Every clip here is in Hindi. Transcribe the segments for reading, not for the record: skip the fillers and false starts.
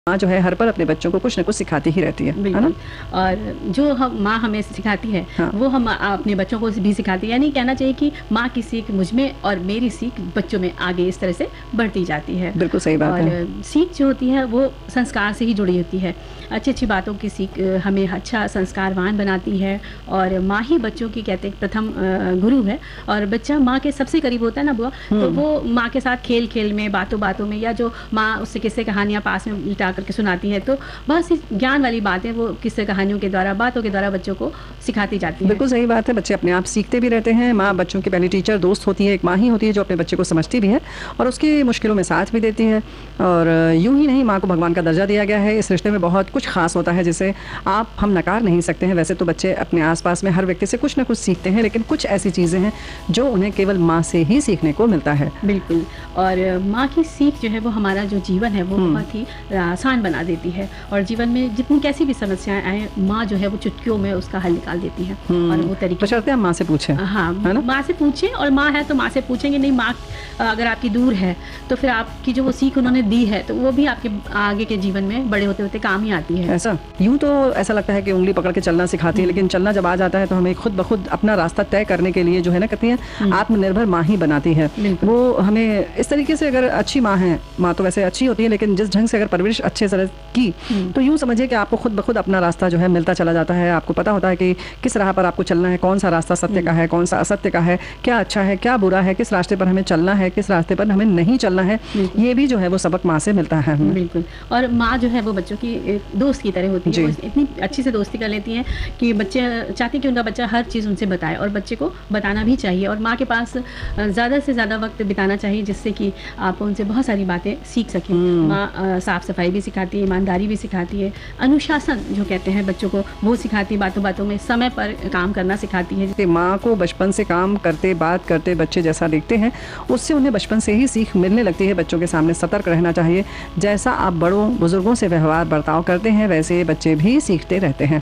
माँ जो है हर पल अपने बच्चों को कुछ न कुछ सिखाती ही रहती है ना। और जो माँ हमें सिखाती है हाँ। वो हम अपने बच्चों को भी सिखाती है। यानी कहना चाहिए कि माँ की सीख मुझ में और मेरी सीख बच्चों में आगे इस तरह से बढ़ती जाती है। बिल्कुल सही बात और है। सीख जो होती है वो संस्कार से ही जुड़ी होती है। अच्छी अच्छी बातों की सीख हमें अच्छा संस्कारवान बनाती है। और माँ ही बच्चों की कहते हैं प्रथम गुरु है। और बच्चा माँ के सबसे करीब होता है ना बुआ, तो वो माँ के साथ खेल खेल में, बातों बातों में, या जो माँ उससे किस्से कहानियाँ पास में लिटा करके सुनाती है, तो बहुत सी ज्ञान वाली बातें वो किस्से कहानियों के द्वारा, बातों के द्वारा बच्चों को सिखाती जाती है। बिल्कुल सही बात है। बच्चे अपने आप सीखते भी रहते हैं। माँ बच्चों की पहली टीचर दोस्त होती है, एक माँ ही होती है जो अपने बच्चे को समझती भी है और उसकी मुश्किलों में साथ भी देती है। और यूं ही नहीं, माँ को भगवान का दर्जा दिया गया है। इस रिश्ते में बहुत कुछ खास होता है जिसे हम नकार नहीं सकते हैं। वैसे तो बच्चे अपने आसपास में हर व्यक्ति से कुछ ना कुछ सीखते हैं, लेकिन कुछ ऐसी चीज़ें हैं जो उन्हें केवल माँ से ही सीखने को मिलता है। बिल्कुल। और माँ की सीख जो है वो हमारा जो जीवन है वो बहुत ही आसान बना देती है। और जीवन में जितनी कैसी भी समस्याएं आए, माँ जो है वो चुटकियों में उसका हल निकाल देती है। और वो तरीके बशर्ते हम माँ से पूछें। हाँ, माँ से पूछें। और माँ है तो माँ से पूछेंगे, नहीं माँ अगर आपकी दूर है तो फिर आपकी जो वो सीख उन्होंने दी है तो वो भी आपके आगे के जीवन में बड़े होते होते काम ही आती है। ऐसा यूं तो ऐसा लगता है कि उंगली पकड़ के चलना सिखाती है, लेकिन चलना जब आ जाता है तो हमें खुद ब खुद अपना रास्ता तय करने के लिए जो है ना, कहती हैं आत्मनिर्भर माँ ही बनाती है। वो हमें इस तरीके से, अगर अच्छी माँ है, माँ तो वैसे अच्छी होती है, लेकिन जिस ढंग से अगर परवरिश अच्छे तरह की तो यूं समझिए कि आपको खुद ब खुद अपना रास्ता जो है मिलता चला जाता है। आपको पता होता है कि किस राह पर आपको चलना है, कौन सा रास्ता सत्य का है, कौन सा असत्य का है, क्या अच्छा है, क्या बुरा है, किस रास्ते पर हमें चलना है, किस रास्ते पर हमें नहीं चलना है। ये भी जो है वो सबक माँ से मिलता है। बिल्कुल। और माँ जो है वो बच्चों की एक दोस्त की तरह होती है। वो इतनी अच्छी से दोस्ती कर लेती हैं कि बच्चे चाहते हैं कि उनका बच्चा हर चीज़ उनसे बताए, और बच्चे को बताना भी चाहिए। और माँ के पास ज़्यादा से ज़्यादा वक्त बिताना चाहिए, जिससे कि आप उनसे बहुत सारी बातें सीख सकें। माँ साफ सफाई भी सिखाती है, ईमानदारी भी सिखाती है, अनुशासन जो कहते हैं बच्चों को वो सिखाती है, बातों बातों में समय पर काम करना सिखाती है। माँ को बचपन से काम करते, बात करते बच्चे जैसा देखते हैं उससे उन्हें बचपन से ही सीख मिलने लगती है। बच्चों के सामने सतर्क रहना चाहिए। जैसा आप बड़ों बुजुर्गों से व्यवहार बर्ताव करते हैं वैसे बच्चे भी सीखते रहते हैं।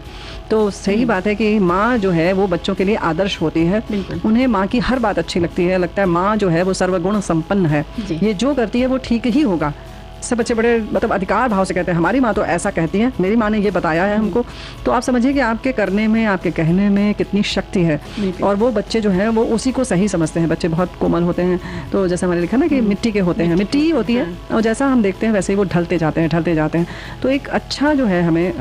तो सही बात है कि माँ जो है वो बच्चों के लिए आदर्श होती है। उन्हें माँ की हर बात अच्छी लगती है। लगता है माँ जो है वो सर्वगुण संपन्न है, ये जो करती है वो ठीक ही होगा। सब बच्चे बड़े मतलब अधिकार भाव से कहते हैं हमारी माँ तो ऐसा कहती है, मेरी माँ ने ये बताया है हमको। तो आप समझिए कि आपके करने में, आपके कहने में कितनी शक्ति है। और वो बच्चे जो हैं वो उसी को सही समझते हैं। बच्चे बहुत कोमल होते हैं, तो जैसे हमारे लिखा ना कि मिट्टी के होते हैं, मिट्टी ही होती है, और जैसा हम देखते हैं वैसे ही वो ढलते जाते हैं, ढलते जाते हैं। तो एक अच्छा जो है हमें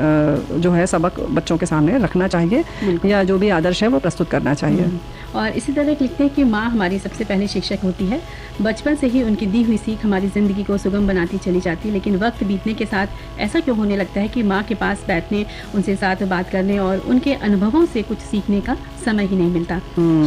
जो है सबक बच्चों के सामने रखना चाहिए, या जो भी आदर्श है वो प्रस्तुत करना चाहिए। और इसी तरह लिखते हैं कि माँ हमारी सबसे पहले शिक्षक होती है। बचपन से ही उनकी दी हुई सीख हमारी ज़िंदगी को सुगम बनाती चली जाती है। लेकिन वक्त बीतने के साथ ऐसा क्यों होने लगता है कि माँ के पास बैठने, उनसे साथ बात करने और उनके अनुभवों से कुछ सीखने का समय ही नहीं मिलता।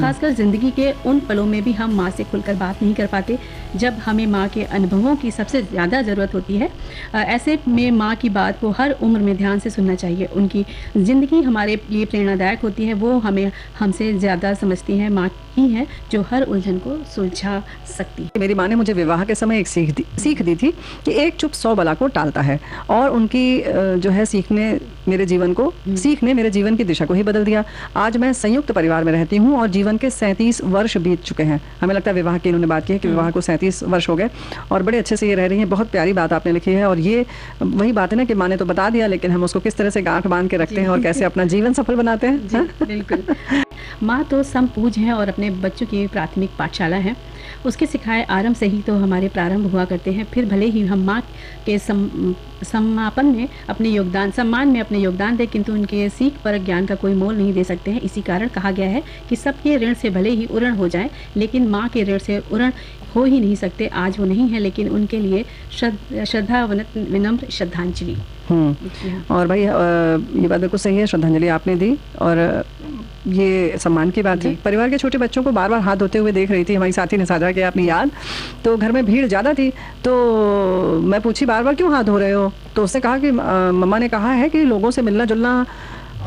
खासकर ज़िंदगी के उन पलों में भी हम माँ से खुलकर बात नहीं कर पाते जब हमें माँ के अनुभवों की सबसे ज़्यादा ज़रूरत होती है। ऐसे में माँ की बात को हर उम्र में ध्यान से सुनना चाहिए। उनकी ज़िंदगी हमारे लिए प्रेरणादायक होती है। वो हमें हमसे ज़्यादा समझती है। माँ ही है जो हर उलझन को सुलझा सकती है। मेरी माँ ने मुझे विवाह के समय एक सीख दी थी कि एक चुप 100 बला को टालता है। और उनकी जो है सीख ने मेरे जीवन की दिशा को ही बदल दिया। आज मैं संयुक्त परिवार में रहती हूँ और जीवन के 37 वर्ष बीत चुके हैं। हमें लगता है विवाह की इन्होंने बात की है कि विवाह को 37 वर्ष हो गए और बड़े अच्छे से ये रह रही हैं। बहुत प्यारी बात आपने लिखी है। और ये वही बात है ना कि माँ ने तो बता दिया, लेकिन हम उसको किस तरह से गांठ बांध के रखते हैं और कैसे अपना जीवन सफल बनाते हैं। बिल्कुल। माँ तो समपूज है और अपने बच्चों की प्राथमिक पाठशाला है। उसके सिखाए आरंभ से ही तो हमारे प्रारंभ हुआ करते हैं। फिर भले ही हम माँ के सम्मान में अपने योगदान दें, किंतु उनके सीख पर ज्ञान का कोई मोल नहीं दे सकते हैं। इसी कारण कहा गया है कि सबके ऋण से भले ही उऋण हो जाए, लेकिन माँ के ऋण से उऋण हो ही नहीं सकते। आज वो नहीं है, लेकिन उनके लिए श्रद्धा विनम्र श्रद्धांजलि। और भाई ये बात बिल्कुल सही है, श्रद्धांजलि आपने दी। और ये सम्मान की बात है। परिवार के छोटे बच्चों को बार बार हाथ धोते हुए देख रही थी, हमारी साथी ने साझा किया अपनी याद। तो घर में भीड़ ज़्यादा थी, तो मैं पूछी बार बार क्यों हाथ धो रहे हो? तो उसने कहा कि मम्मा ने कहा है कि लोगों से मिलना जुलना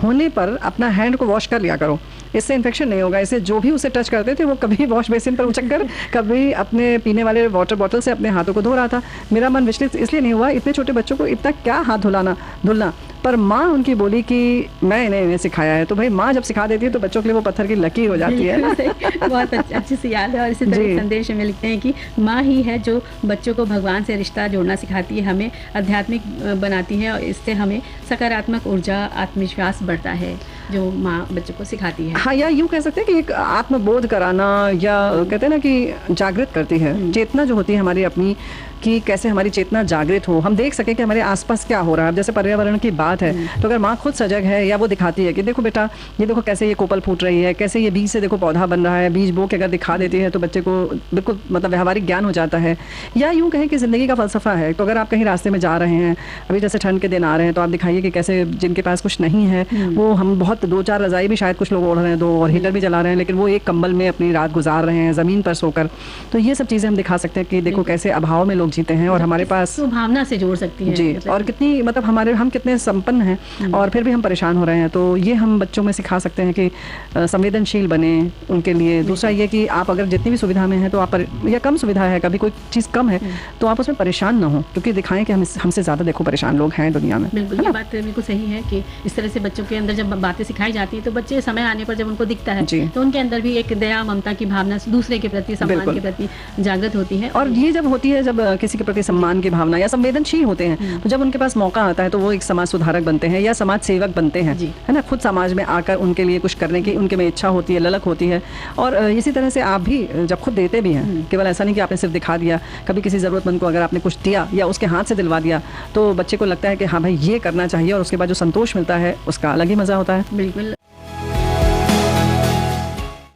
होने पर अपना हैंड को वॉश कर लिया करो, इससे इन्फेक्शन नहीं होगा। इससे जो भी उसे टच करते थे वो कभी वॉश बेसिन पर उचक कर, कभी अपने पीने वाले वाटर बॉटल से अपने हाथों को धो रहा था। मेरा मन विचलित इसलिए नहीं हुआ, इतने छोटे बच्चों को इतना क्या हाथ धुलना। पर माँ उनकी बोली कि मैं इन्हें सिखाया है, तो भाई माँ जब सिखा देती है तो बच्चों के लिए वो पत्थर की लकीर हो जाती है ना। बहुत अच्छे से याद है। और इसी तरह संदेश में लिखते हैं कि माँ ही है जो बच्चों को भगवान से रिश्ता जोड़ना सिखाती है, हमें आध्यात्मिक बनाती है और इससे हमें सकारात्मक ऊर्जा, आत्मविश्वास बढ़ता है, जो माँ बच्चों को सिखाती है। हाँ, या यूँ कह सकते हैं कि एक आत्मबोध कराना, या कहते हैं ना कि जागृत करती है, चेतना जो होती है हमारी अपनी, कि कैसे हमारी चेतना जागृत हो, हम देख सके कि हमारे आसपास क्या हो रहा है। जैसे पर्यावरण की बात है तो अगर माँ खुद सजग है या वो दिखाती है कि देखो बेटा ये देखो कैसे ये कोपल फूट रही है, कैसे ये बीज से देखो पौधा बन रहा है, बीज बो के अगर दिखा देती है तो बच्चे को बिल्कुल मतलब व्यावहारिक ज्ञान हो जाता है। या यूँ कहें कि ज़िंदगी का फ़लसफ़ा है, तो अगर आप कहीं रास्ते में जा रहे हैं, अभी जैसे ठंड के दिन आ रहे हैं, तो आप दिखाइए कि कैसे जिनके पास कुछ नहीं है वो, हम बहुत 2-4 रज़ाई भी शायद कुछ लोग ओढ़ रहे हैं, 2 और हीटर भी चला रहे हैं, लेकिन वो एक कंबल में अपनी रात गुजार रहे हैं ज़मीन पर सोकर। तो ये सब चीज़ें हम दिखा सकते हैं कि देखो कैसे अभाव में लोग जीते हैं और हमारे पास भावना से जोड़ सकती है जी, और कितनी मतलब हम कितने संपन्न हैं और फिर भी हम परेशान हो रहे हैं। तो ये हम बच्चों में सिखा सकते हैं कि संवेदनशील बने उनके लिए। दूसरा ये कि आप अगर जितनी भी सुविधा में हैं तो आप या कम सुविधा है, कभी कोई चीज़ कम है तो आप उसमें परेशान ना हो, क्योंकि दिखाएं कि हमसे ज़्यादा देखो परेशान लोग हैं दुनिया में। बिल्कुल, ये बात बिल्कुल सही है कि इस तरह से बच्चों के अंदर जब बातें सिखाई जाती है तो बच्चे समय आने पर जब उनको दिखता है तो उनके अंदर भी एक दया, ममता की भावना, दूसरे के प्रति, सम्मान के प्रति जागृत होती है। और ये जब होती है, जब किसी के प्रति सम्मान की भावना या संवेदनशील होते हैं, तो जब उनके पास मौका आता है तो वो एक समाज सुधारक बनते हैं या समाज सेवक बनते हैं, है ना। खुद समाज में आकर उनके लिए कुछ करने की उनके में इच्छा होती है, ललक होती है। और इसी तरह से आप भी जब खुद देते भी हैं, केवल ऐसा नहीं कि आपने सिर्फ दिखा दिया, कभी किसी ज़रूरतमंद को अगर आपने कुछ दिया या उसके हाथ से दिलवा दिया तो बच्चे को लगता है कि हाँ भाई ये करना चाहिए, और उसके बाद जो संतोष मिलता है उसका अलग ही मज़ा होता है। बिल्कुल,